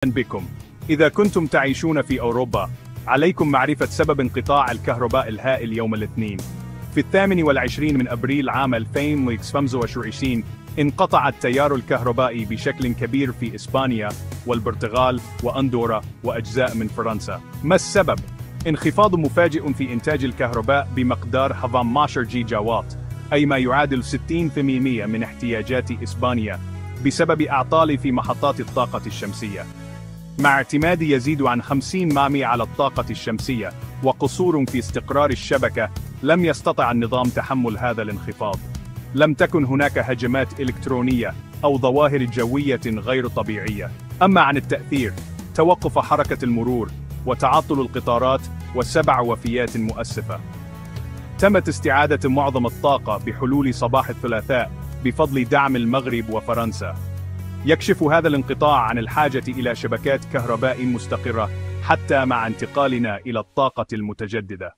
بكم. إذا كنتم تعيشون في أوروبا، عليكم معرفة سبب انقطاع الكهرباء الهائل يوم الاثنين. في 28 من أبريل عام 2025 انقطع التيار الكهربائي بشكل كبير في إسبانيا والبرتغال وأندورا وأجزاء من فرنسا. ما السبب؟ انخفاض مفاجئ في إنتاج الكهرباء بمقدار 12 جيجا واط، أي ما يعادل 60% من احتياجات إسبانيا، بسبب أعطال في محطات الطاقة الشمسية. مع اعتماد يزيد عن 50% على الطاقة الشمسية وقصور في استقرار الشبكة، لم يستطع النظام تحمل هذا الانخفاض. لم تكن هناك هجمات إلكترونية أو ظواهر جوية غير طبيعية. أما عن التأثير، توقف حركة المرور وتعطل القطارات و7 وفيات مؤسفة. تمت استعادة معظم الطاقة بحلول صباح الثلاثاء بفضل دعم المغرب وفرنسا. يكشف هذا الانقطاع عن الحاجة إلى شبكات كهرباء مستقرة حتى مع انتقالنا إلى الطاقة المتجددة.